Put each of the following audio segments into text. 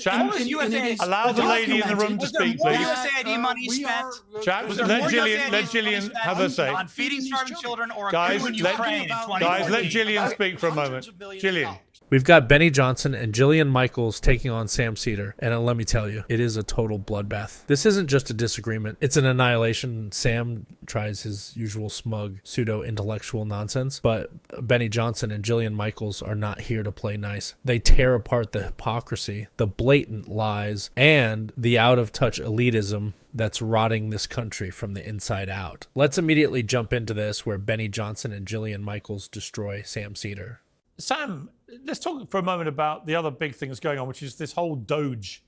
Chaps, allow the lady in the room to speak, please. USAID money spent? Chaps, let Jillian have her say. On feeding starving children or Guys, in Ukraine in 2014? Guys, let Jillian speak for a moment. Jillian. We've got Benny Johnson and Jillian Michaels taking on Sam Seder, and let me tell you, it is a total bloodbath. This isn't just a disagreement, it's an annihilation. Sam tries his usual smug, pseudo-intellectual nonsense, but Benny Johnson and Jillian Michaels are not here to play nice. They tear apart the hypocrisy, the blatant lies, and the out-of-touch elitism that's rotting this country from the inside out. Let's immediately jump into this, where Benny Johnson and Jillian Michaels destroy Sam Seder. Sam, let's talk for a moment about the other big thing that's going on, which is this whole Doge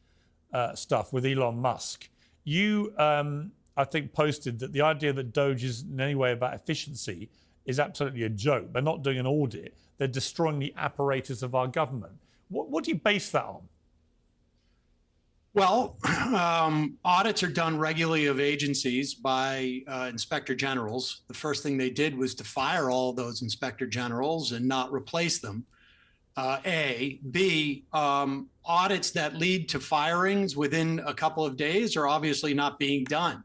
stuff with Elon Musk. You, I think, posted that the idea that Doge is in any way about efficiency is absolutely a joke. They're not doing an audit. They're destroying the apparatus of our government. What do you base that on? Well, audits are done regularly of agencies by inspector generals. The first thing they did was to fire all those inspector generals and not replace them. A. B, audits that lead to firings within a couple of days are obviously not being done.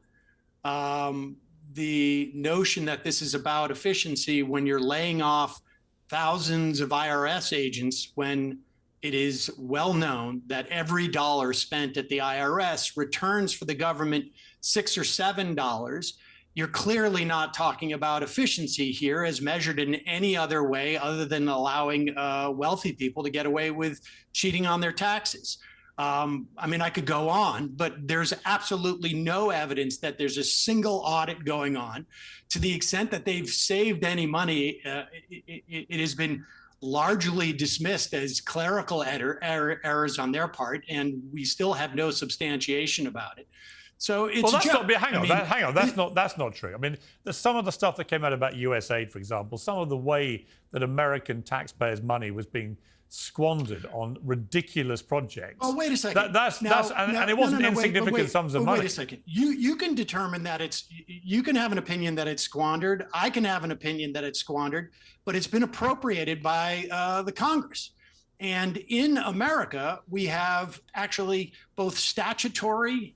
The notion that this is about efficiency when you're laying off thousands of IRS agents, when it is well known that every dollar spent at the IRS returns for the government $6 or $7. You're clearly not talking about efficiency here as measured in any other way other than allowing wealthy people to get away with cheating on their taxes. I mean, I could go on, but there's absolutely no evidence that there's a single audit going on. To the extent that they've saved any money, it has been largely dismissed as clerical errors on their part, and we still have no substantiation about it. So it's well, that's a joke. not. Hang on. That's not true. I mean, some of the stuff that came out about USAID, for example, some of the way that American taxpayers' money was being squandered on ridiculous projects. Oh, wait a second. And it wasn't insignificant sums of money. Wait a second. You can determine that you can have an opinion that it's squandered. I can have an opinion that it's squandered, but it's been appropriated by the Congress. And in America, we have actually both statutory,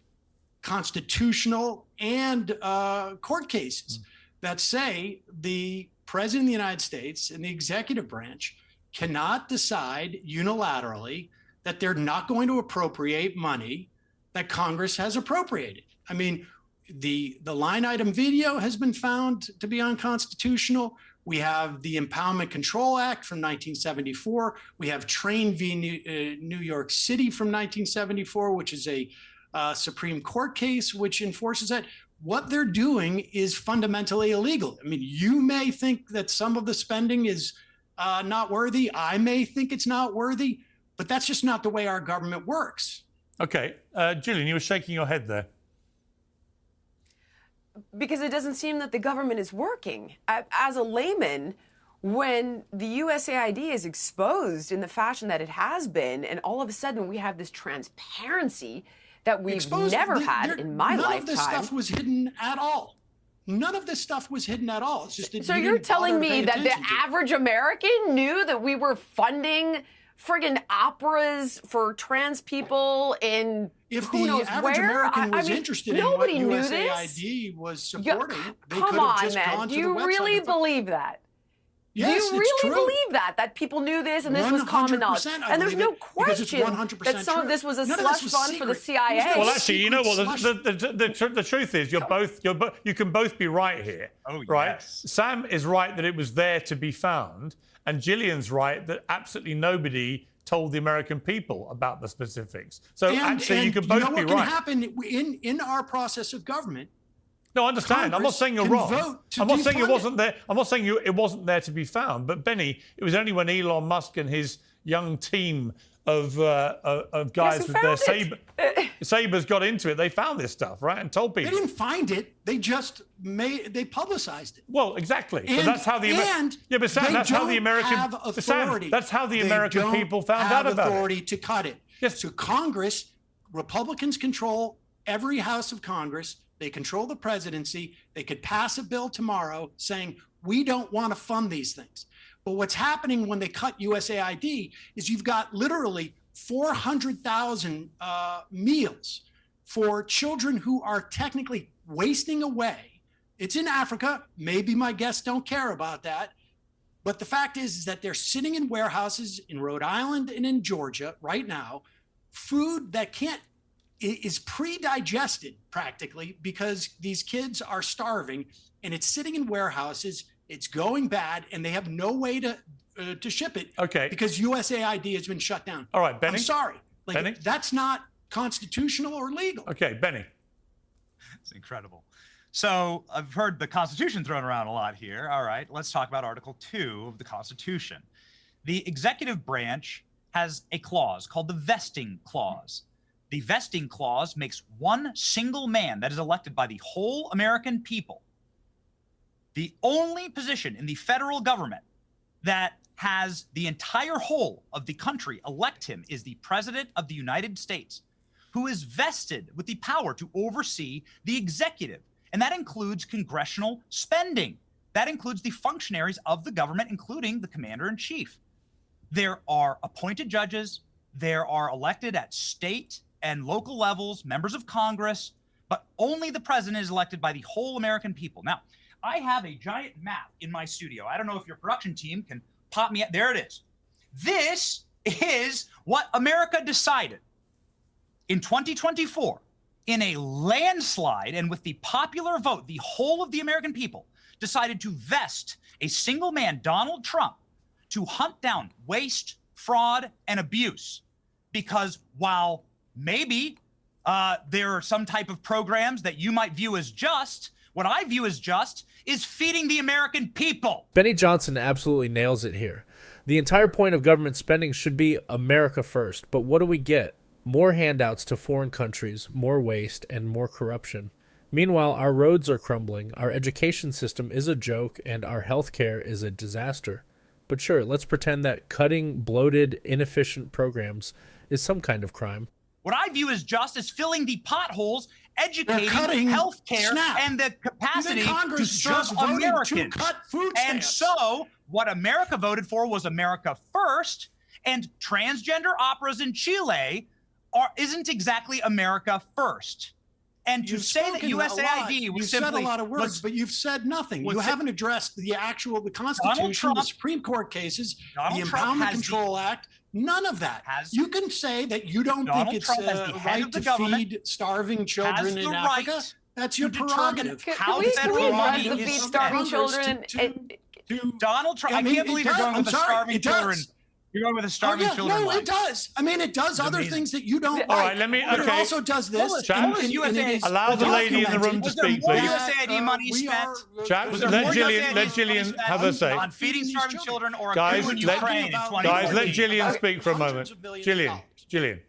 constitutional, and court cases that say the President of the United States and the executive branch cannot decide unilaterally that they're not going to appropriate money that Congress has appropriated. I mean, the line item video has been found to be unconstitutional. We have the Impoundment Control Act from 1974. We have Train v. New York City from 1974, which is a Supreme Court case which enforces that. What they're doing is fundamentally illegal. I mean, you may think that some of the spending is not worthy. I may think it's not worthy, but that's just not the way our government works. Okay. Jillian, you were shaking your head there. Because it doesn't seem that the government is working. As a layman, when the USAID is exposed in the fashion that it has been, and all of a sudden we have this transparency that we've never had in my lifetime. None of this stuff was hidden at all. None of this stuff was hidden at all. It's just that so you're telling me that the average American knew that we were funding friggin' operas for trans people in if who knows the average where? American was interested in what USAID was supporting, they could have just gone to the website. Do you really believe that? Yes, do you really believe that people knew this and this was common knowledge? And there's no question that some of this was a slush fund for the CIA. Well, actually, you know what? The truth is, you can both be right here. Oh, right? Yes. Sam is right that it was there to be found, and Jillian's right that absolutely nobody told the American people about the specifics. So actually, you can both be right. You know what can happen in our process of government? No, I understand. I'm not saying you're wrong. I'm not saying it wasn't there. I'm not saying it wasn't there to be found. But Benny, it was only when Elon Musk and his young team of guys with their sabers got into it, they found this stuff, right, and told people. They didn't find it. They just they publicized it. Well, exactly. But that's how the but Sam, that's how the American that's how the American people found out about it. They don't have authority to cut it. Yes. So Congress, Republicans control every house of Congress. They control the presidency. They could pass a bill tomorrow saying, we don't want to fund these things. But what's happening when they cut USAID is you've got literally 400,000 meals for children who are technically wasting away. It's in Africa. Maybe my guests don't care about that. But the fact is that they're sitting in warehouses in Rhode Island and in Georgia right now, food that is pre-digested practically because these kids are starving, and it's sitting in warehouses. It's going bad, and they have no way to ship it. Okay. Because USAID has been shut down. All right, Benny. I'm sorry. Benny? That's not constitutional or legal. Okay, Benny. It's incredible. So I've heard the Constitution thrown around a lot here. All right, let's talk about Article 2 of the Constitution. The executive branch has a clause called the vesting clause. The vesting clause makes one single man that is elected by the whole American people the only position in the federal government that has the entire whole of the country elect him is the President of the United States, who is vested with the power to oversee the executive. And that includes congressional spending. That includes the functionaries of the government, including the commander in chief. There are appointed judges. There are elected at state and local levels, members of Congress, but only the president is elected by the whole American people. Now, I have a giant map in my studio. I don't know if your production team can pop me up. There it is. This is what America decided in 2024 in a landslide, and with the popular vote, the whole of the American people decided to vest a single man, Donald Trump, to hunt down waste, fraud, and abuse. Because while maybe there are some type of programs that you might view as just, what I view as just is feeding the American people. Benny Johnson absolutely nails it here. The entire point of government spending should be America first, but what do we get? More handouts to foreign countries, more waste, and more corruption. Meanwhile, our roads are crumbling, our education system is a joke, and our healthcare is a disaster. But sure, let's pretend that cutting bloated, inefficient programs is some kind of crime. What I view as just is filling the potholes, educating, healthcare, and the capacity to serve Americans. To cut food and stamps. so what America voted for was America first, and transgender operas in Chile isn't exactly America first. And to say that USAID was simply... You've said a lot of words, but you've said nothing. You haven't addressed the Constitution, the Supreme Court cases, the Impoundment Control Act, none of that. You can say that you don't think it's right to feed starving children in Africa. That's your prerogative. Can we address the feed starving children? Donald Trump, I can't believe you're going with the starving children. You're going with the starving children. No, it does. I mean, it does other things that you don't like. All right, let me. But it also does this. Allow the lady in the room to speak, please. USAID money spent. Let Jillian have her say. On feeding starving children or guys, in Ukraine in 2014. Guys, let Jillian speak for a moment. Jillian.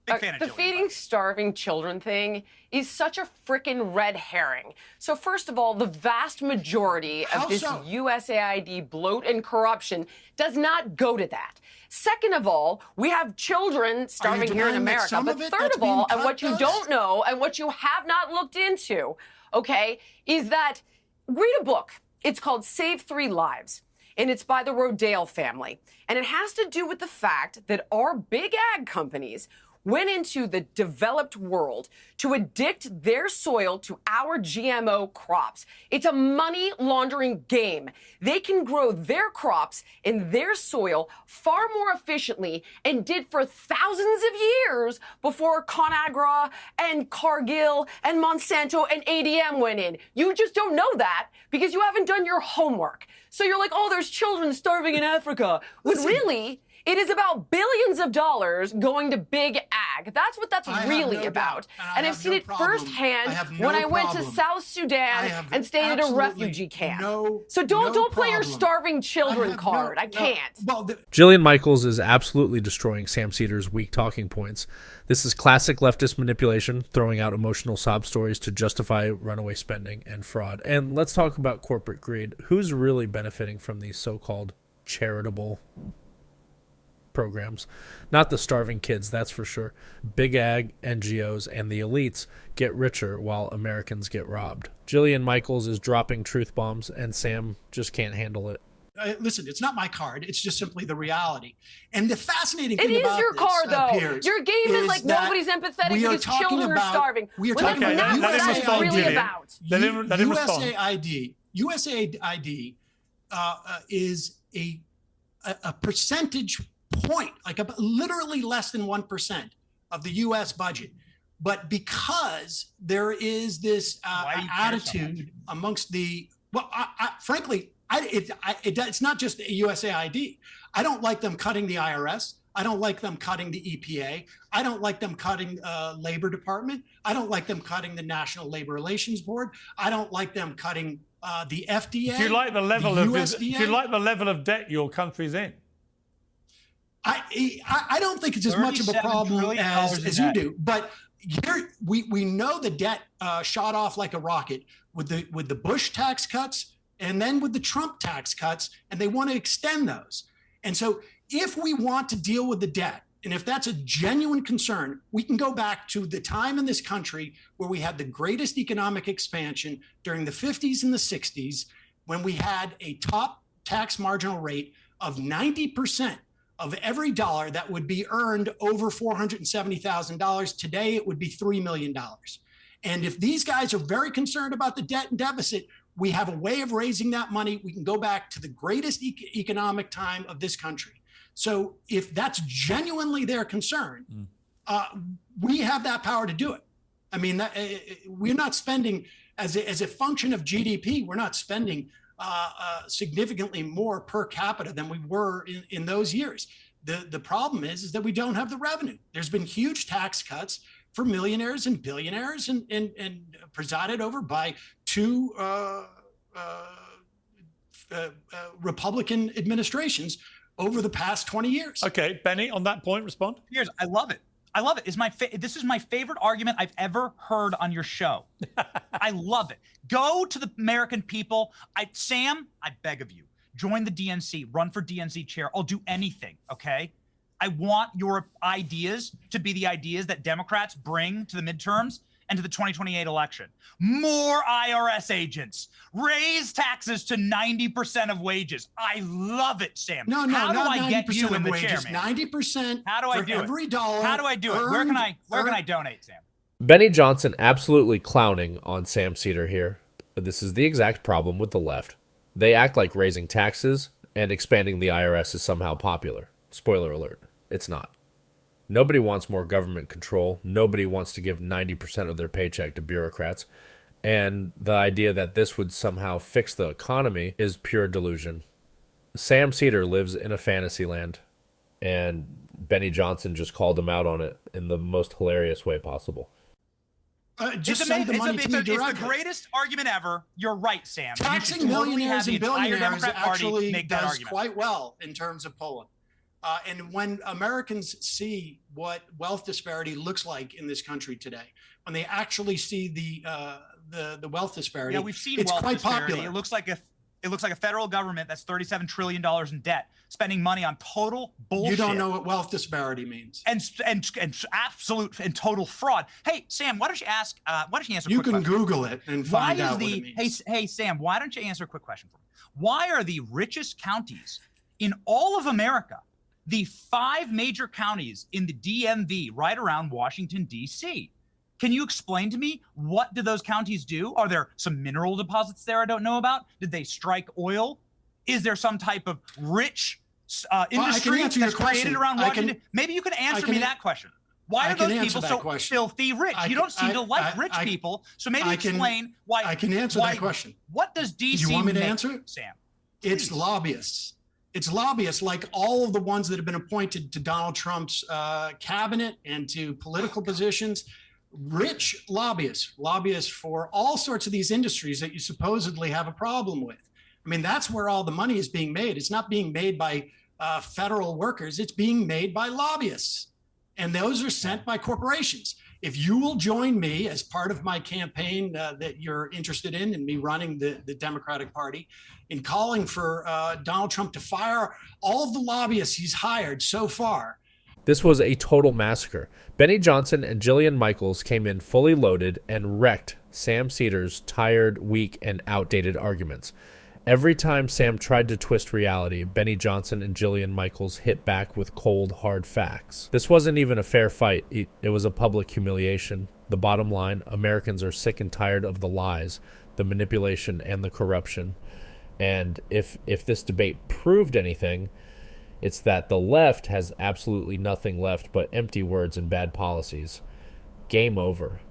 The feeding starving children thing is such a frickin' red herring. So first of all, the vast majority of this USAID bloat and corruption does not go to that. Second of all, we have children starving here in America. But third of all, and what you don't know and what you have not looked into, okay, is that read a book. It's called Save 3 Lives. And it's by the Rodale family. And it has to do with the fact that our big ag companies went into the developed world to addict their soil to our GMO crops. It's a money laundering game. They can grow their crops in their soil far more efficiently and did for thousands of years before ConAgra and Cargill and Monsanto and ADM went in. You just don't know that because you haven't done your homework. So you're like, oh, there's children starving in Africa. But really, it is about billions of dollars going to big ag. That's what that's really about. And I've seen it firsthand when I went to South Sudan and stayed at a refugee camp. So don't play your starving children card. I can't. Jillian Michaels is absolutely destroying Sam Seder's weak talking points. This is classic leftist manipulation, throwing out emotional sob stories to justify runaway spending and fraud. And let's talk about corporate greed. Who's really benefiting from these so-called charitable programs? Not the starving kids, that's for sure. Big ag, NGOs, and the elites get richer while Americans get robbed. Jillian Michaels is dropping truth bombs, and Sam just can't handle it. Listen, it's not my card. It's just simply the reality. And the fascinating It thing is about your this, car, though. Piers, Your game is like that nobody's empathetic we are because talking children are about- starving. we are When talking that's about not what let him that's respond, really Jillian. about. Let him respond. USAID is a percentage point, like literally less than 1% of the U.S. budget. But because there is this Why do you care so attitude amongst frankly, it's not just USAID. I don't like them cutting the IRS. I don't like them cutting the EPA. I don't like them cutting Labor Department. I don't like them cutting the National Labor Relations Board. I don't like them cutting the FDA. If you like the level the of USDA. if you like the level of debt your country's in. I don't think it's as much of a $37 problem trillion as in you debt. do, but here we know the debt shot off like a rocket with the Bush tax cuts and then with the Trump tax cuts, and they want to extend those. And so if we want to deal with the debt, and if that's a genuine concern, we can go back to the time in this country where we had the greatest economic expansion during the 50s and the 60s, when we had a top tax marginal rate of 90% of every dollar that would be earned over $470,000. Today, it would be $3 million. And if these guys are very concerned about the debt and deficit, we have a way of raising that money. We can go back to the greatest economic time of this country. So if that's genuinely their concern, we have that power to do it. I mean, we're not spending as a function of GDP. We're not spending significantly more per capita than we were in those years. The problem is that we don't have the revenue. There's been huge tax cuts for millionaires and billionaires, and presided over by two Republican administrations over the past 20 years. Okay, Benny, on that point, respond. Piers, I love it. I love it. This is my favorite argument I've ever heard on your show. I love it. Go to the American people. Sam, I beg of you, join the DNC, run for DNC chair. I'll do anything, okay? I want your ideas to be the ideas that Democrats bring to the midterms and to the 2028 election. More IRS agents. Raise taxes to 90% of wages. I love it, Sam. No, How do not I 90% get you in of the wages. chair, man? 90% How do I for do it? every dollar. How do I do it? Where can I donate, Sam? Benny Johnson absolutely clowning on Sam Seder here. But this is the exact problem with the left. They act like raising taxes and expanding the IRS is somehow popular. Spoiler alert, it's not. Nobody wants more government control. Nobody wants to give 90% of their paycheck to bureaucrats. And the idea that this would somehow fix the economy is pure delusion. Sam Seder lives in a fantasy land, and Benny Johnson just called him out on it in the most hilarious way possible. Just send the money to me it's the directly. greatest argument ever. You're right, Sam. You Taxing should totally millionaires have the and entire billionaires Democrat Party actually make that does argument. quite well in terms of Poland. And when Americans see what wealth disparity looks like in this country today, when they actually see the wealth disparity, Yeah, we've seen it's wealth quite disparity. popular. It looks like a federal government that's $37 trillion in debt, spending money on total bullshit. You don't know what wealth disparity means. And absolute and total fraud. Hey, Sam, why don't you answer a You quick can question? Google it and find out what it means. Hey, Sam, why don't you answer a quick question for me? Why are the richest counties in all of America the 5 major counties in the DMV right around Washington, D.C.? Can you explain to me, what do those counties do? Are there some mineral deposits there I don't know about? Did they strike oil? Is there some type of rich industry answer your that's created question. around Washington? Maybe you can answer me that question. Why I are can those answer people that so question. filthy rich? You don't seem to like rich people, so maybe explain why. I can answer that question. What does DC Do you want me to make, answer it? Sam? It's Please. lobbyists. It's lobbyists, like all of the ones that have been appointed to Donald Trump's cabinet and to political positions. Rich lobbyists for all sorts of these industries that you supposedly have a problem with. I mean, that's where all the money is being made. It's not being made by federal workers. It's being made by lobbyists. And those are sent by corporations. If you will join me as part of my campaign that you're interested in me running the Democratic Party, in calling for Donald Trump to fire all of the lobbyists he's hired so far. This was a total massacre. Benny Johnson and Jillian Michaels came in fully loaded and wrecked Sam Seder's tired, weak, and outdated arguments. Every time Sam tried to twist reality, Benny Johnson and Jillian Michaels hit back with cold, hard facts. This wasn't even a fair fight. It was a public humiliation. The bottom line, Americans are sick and tired of the lies, the manipulation, and the corruption. And if this debate proved anything, it's that the left has absolutely nothing left but empty words and bad policies. Game over.